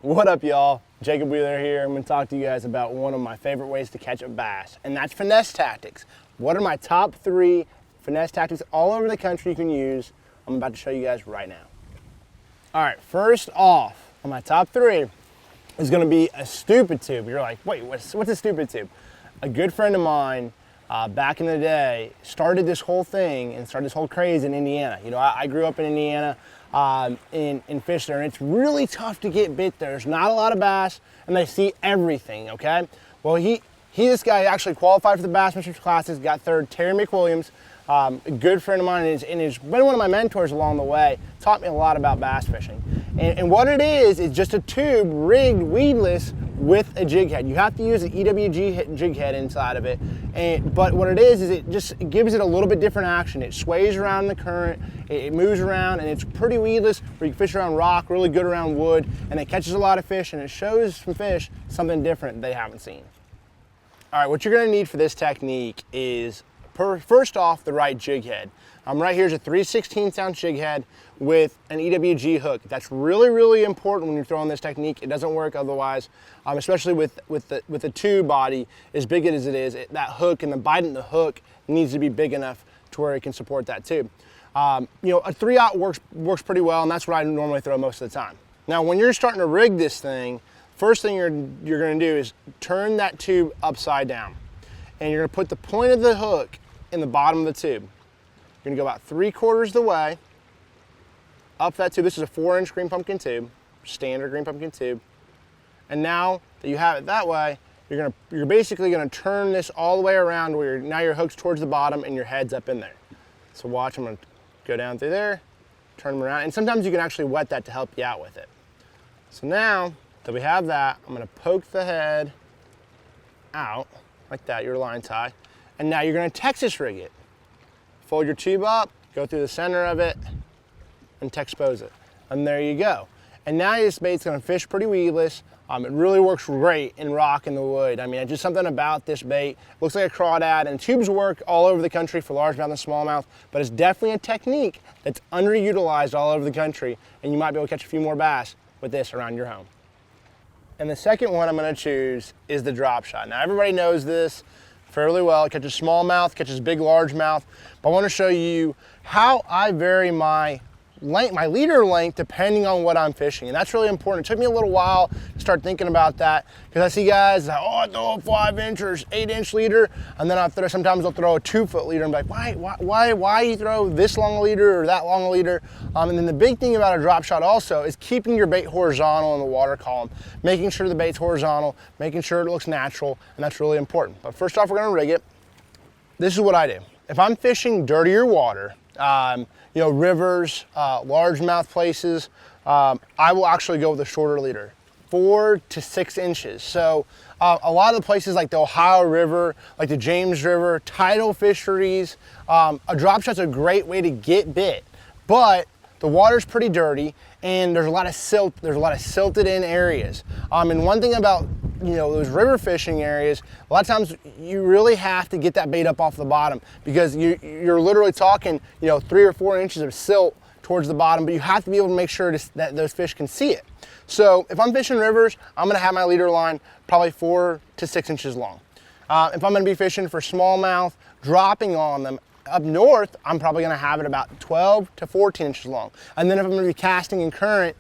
What up, y'all? Jacob Wheeler here. I'm going to talk to you guys about one of my favorite ways to catch a bass, and that's finesse tactics. What are my top 3 finesse tactics all over the country you can use? I'm about to show you guys right now. All right, first off, on my top 3 is going to be a stupid tube. You're like, wait, what's a stupid tube? A good friend of mine back in the day started this whole thing and started this whole craze in Indiana. You know, I grew up in Indiana. In fish there, and it's really tough to get bit there. There's not a lot of bass, and they see everything, okay? Well, this guy actually qualified for the Bassmaster classes, got third. Terry McWilliams, a good friend of mine, and he's been one of my mentors along the way, taught me a lot about bass fishing. And what it is just a tube rigged weedless with a jig head. You have to use an EWG jig head inside of it, but what it is it just gives it a little bit different action. It sways around in the current, it moves around, and it's pretty weedless where you can fish around rock, really good around wood, and it catches a lot of fish, and it shows some fish something different they haven't seen. All right, what you're gonna need for this technique is, first off, the right jig head. Right here is a 3/16 ounce jig head with an EWG hook. That's really, really important when you're throwing this technique. It doesn't work otherwise, especially with the tube body as big as it is. That hook and the bite in the hook needs to be big enough to where it can support that tube. You know, a 3/0 works pretty well, and that's what I normally throw most of the time. Now, when you're starting to rig this thing, first thing you're going to do is turn that tube upside down, and you're going to put the point of the hook in the bottom of the tube. You're gonna go about 3/4 the way up that tube. This is a 4-inch green pumpkin tube, standard green pumpkin tube. And now that you have it that way, you're basically gonna turn this all the way around where now your hook's towards the bottom and your head's up in there. So watch, I'm gonna go down through there, turn them around, and sometimes you can actually wet that to help you out with it. So now that we have that, I'm gonna poke the head out like that, your line tie, and now you're gonna Texas rig it. Fold your tube up, go through the center of it, and Texpose it. And there you go. And now this bait's gonna fish pretty weedless. It really works great in rock in the wood. I mean, just something about this bait. Looks like a crawdad, and tubes work all over the country for largemouth and smallmouth, but it's definitely a technique that's underutilized all over the country, and you might be able to catch a few more bass with this around your home. And the second one I'm gonna choose is the drop shot. Now, everybody knows this fairly well. It catches smallmouth, catches big largemouth, but I want to show you how I vary my length, my leader length, depending on what I'm fishing, and that's really important. It took me a little while to start thinking about that, because I see guys that, oh, I throw a 5-inch or 8-inch leader, and then sometimes I'll throw a 2-foot leader, and I'm like, why you throw this long a leader or that long a leader? And then the big thing about a drop shot also is keeping your bait horizontal in the water column, making sure the bait's horizontal, making sure it looks natural, and that's really important. But first off, we're gonna rig it. This is what I do. If I'm fishing dirtier water, you know, rivers, largemouth places, I will actually go with a shorter leader, 4 to 6 inches. So a lot of the places like the Ohio River, like the James River, tidal fisheries, a drop shot's a great way to get bit, but the water's pretty dirty and there's a lot of silted in areas. And one thing about, you know, those river fishing areas, a lot of times you really have to get that bait up off the bottom, because you're literally talking, you know, 3 or 4 inches of silt towards the bottom, but you have to be able to make sure that those fish can see it. So if I'm fishing rivers, I'm gonna have my leader line probably 4 to 6 inches long. If I'm gonna be fishing for smallmouth, dropping on them, up north, I'm probably gonna have it about 12 to 14 inches long. And then if I'm gonna be casting in current,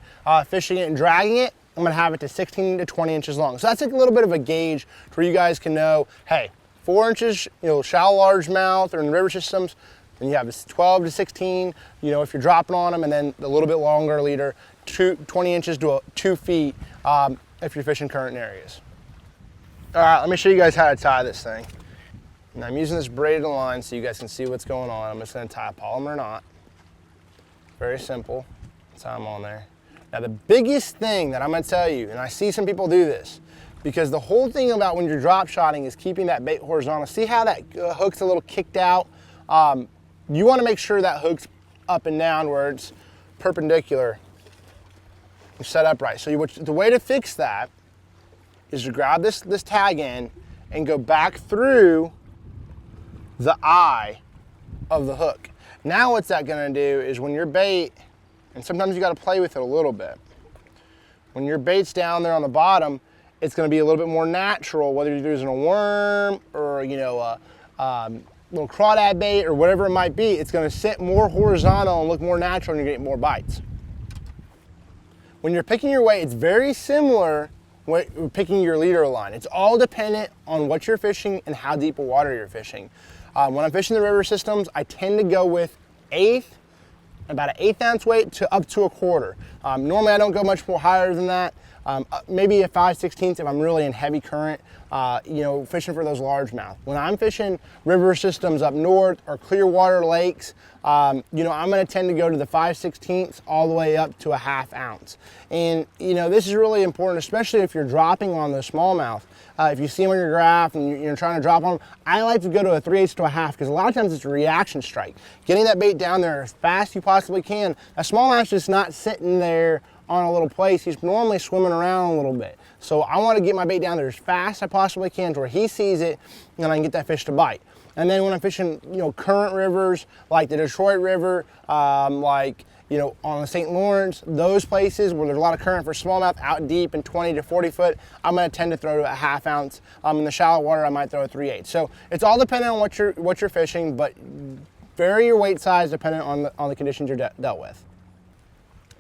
fishing it and dragging it, I'm gonna have it to 16 to 20 inches long. So that's like a little bit of a gauge where you guys can know, hey, 4 inches, you know, shallow largemouth or in river systems, then you have 12 to 16, you know, if you're dropping on them, and then a little bit longer leader, 20 inches to 2 feet if you're fishing current areas. All right, let me show you guys how to tie this thing. And I'm using this braided line so you guys can see what's going on. I'm just gonna tie a polymer knot. Very simple, tie them on there. Now the biggest thing that I'm gonna tell you, and I see some people do this, because the whole thing about when you're drop shotting is keeping that bait horizontal. See how that hook's a little kicked out? You wanna make sure that hook's up and down where it's perpendicular and set up right. So the way to fix that is to grab this tag end and go back through the eye of the hook. Now what's that gonna do is when your bait, and sometimes you gotta play with it a little bit, When your bait's down there on the bottom, it's gonna be a little bit more natural, whether you're using a worm or, you know, a little crawdad bait or whatever it might be. It's gonna sit more horizontal and look more natural, and you're getting more bites. When you're picking your weight, it's very similar when picking your leader line. It's all dependent on what you're fishing and how deep of water you're fishing. When I'm fishing the river systems, I tend to go with about an 1/8 ounce weight to up to a quarter. Normally I don't go much more higher than that. Maybe a 5/16 if I'm really in heavy current, you know, fishing for those largemouth. When I'm fishing river systems up north or clear water lakes, you know, I'm gonna tend to go to the 5/16 all the way up to a 1/2 ounce. And, you know, this is really important, especially if you're dropping on the smallmouth. If you see them on your graph and you're trying to drop on them, I like to go to a 3/8 to a 1/2 because a lot of times it's a reaction strike. Getting that bait down there as fast as you possibly can. A smallmouth's just not sitting there on a little place. He's normally swimming around a little bit. So I want to get my bait down there as fast as I possibly can to where he sees it and I can get that fish to bite. And then when I'm fishing, you know, current rivers like the Detroit River, like, you know, on the St. Lawrence, those places where there's a lot of current for smallmouth out deep in 20 to 40 foot, I'm going to tend to throw to a 1/2 ounce. In the shallow water, I might throw a 3/8. So it's all dependent on what you're fishing, but vary your weight size depending on the conditions you're dealt with.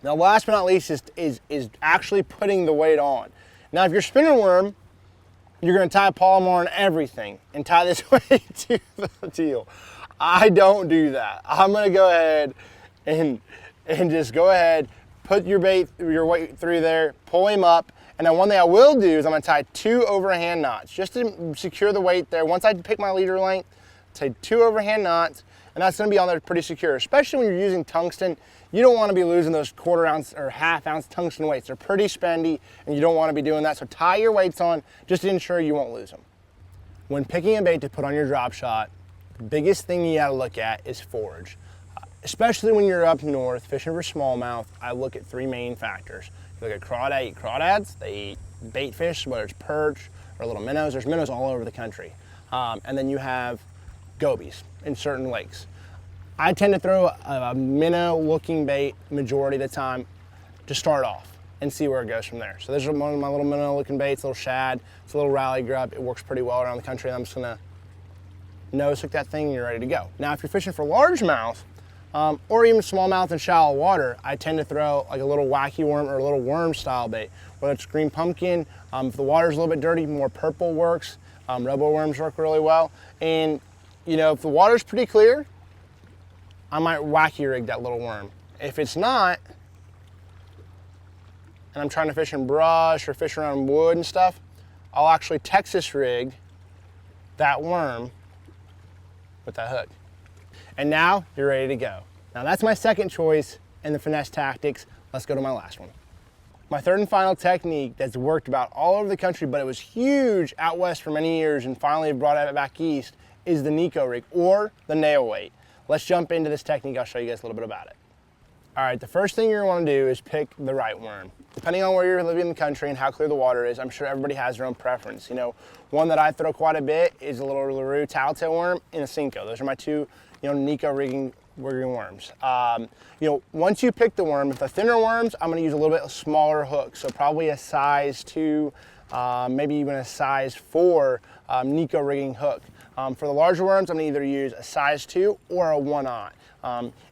Now, last but not least is actually putting the weight on. Now, if you're spinning worm, you're going to tie Palomar on everything and tie this weight to the teal. I don't do that. I'm going to go ahead and just go ahead, put your weight through there, pull him up, and then one thing I will do is I'm going to tie 2 overhand knots just to secure the weight there. Once I pick my leader length, tie 2 overhand knots, and that's going to be on there pretty secure, especially when you're using tungsten. You don't want to be losing those 1/4 ounce or 1/2 ounce tungsten weights. They're pretty spendy, and you don't want to be doing that. So tie your weights on just to ensure you won't lose them. When picking a bait to put on your drop shot, the biggest thing you got to look at is forage. Especially when you're up north fishing for smallmouth, I look at 3 main factors. You look at crawdads. They eat bait fish, whether it's perch or little minnows. There's minnows all over the country. And then you have gobies in certain lakes. I tend to throw a minnow-looking bait majority of the time to start off and see where it goes from there. So there's one of my little minnow-looking baits, little shad. It's a little rally grub. It works pretty well around the country. And I'm just gonna nose hook that thing and you're ready to go. Now, if you're fishing for largemouth, or even smallmouth in shallow water, I tend to throw like a little wacky worm or a little worm style bait, whether it's green pumpkin. If the water's a little bit dirty, more purple works. Robo worms work really well. And, you know, if the water's pretty clear, I might wacky rig that little worm. If it's not, and I'm trying to fish in brush or fish around wood and stuff, I'll actually Texas rig that worm with that hook. And now you're ready to go. Now that's my second choice in the finesse tactics. Let's go to my last one. My third and final technique that's worked about all over the country, but it was huge out west for many years and finally brought it back east, is the Niko Rig or the nail weight. Let's jump into this technique. I'll show you guys a little bit about it. All right, the first thing you're gonna wanna do is pick the right worm. Depending on where you're living in the country and how clear the water is, I'm sure everybody has their own preference. You know, one that I throw quite a bit is a little LaRue tattletale worm and a Cinco. Those are my 2, you know, Niko rigging worms. You know, once you pick the worm, if the thinner worms, I'm gonna use a little bit smaller hook. So probably a size 2, maybe even a size 4 Niko rigging hook. For the larger worms, I'm gonna either use a size 2 or a 1/0.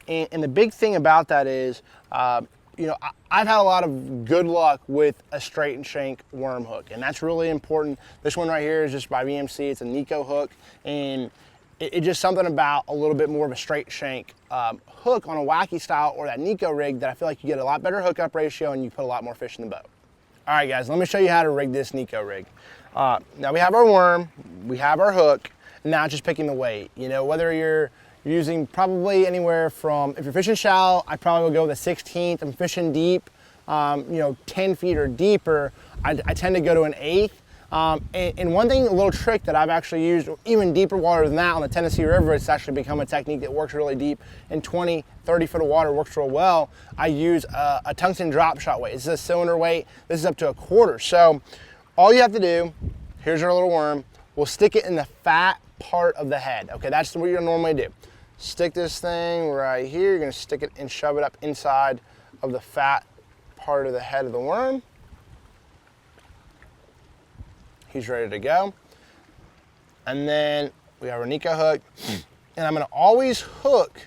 And the big thing about that is, you know, I've had a lot of good luck with a straight and shank worm hook, and that's really important. This one right here is just by VMC. It's a Nikko hook, and it's just something about a little bit more of a straight shank hook on a wacky style or that Niko rig that I feel like you get a lot better hookup ratio and you put a lot more fish in the boat. All right, guys, let me show you how to rig this Niko rig. Now we have our worm, we have our hook, and now just picking the weight. You know, whether you're using probably anywhere from, if you're fishing shallow, I probably will go with a 16th. I'm fishing deep, you know, 10 feet or deeper, I tend to go to an 1/8. And one thing, a little trick that I've actually used, even deeper water than that on the Tennessee River, it's actually become a technique that works really deep in 20, 30 foot of water, works real well. I use a tungsten drop shot weight. This is a cylinder weight. This is up to a 1/4. So all you have to do, here's our little worm, we'll stick it in the fat part of the head. Okay, that's what you're normally do. Stick this thing right here. You're gonna stick it and shove it up inside of the fat part of the head of the worm. He's ready to go. And then we have our Niko hook. And I'm gonna always hook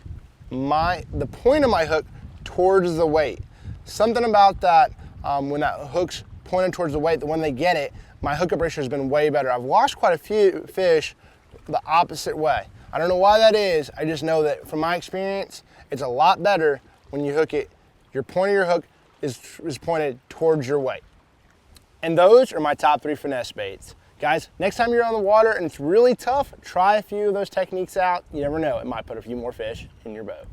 the point of my hook towards the weight. Something about that, when that hook's pointed towards the weight, that when they get it, my hookup ratio has been way better. I've washed quite a few fish the opposite way. I don't know why that is. I just know that from my experience, it's a lot better when you hook it, your point of your hook is pointed towards your weight. And those are my top 3 finesse baits. Guys, next time you're on the water and it's really tough, try a few of those techniques out. You never know, it might put a few more fish in your boat.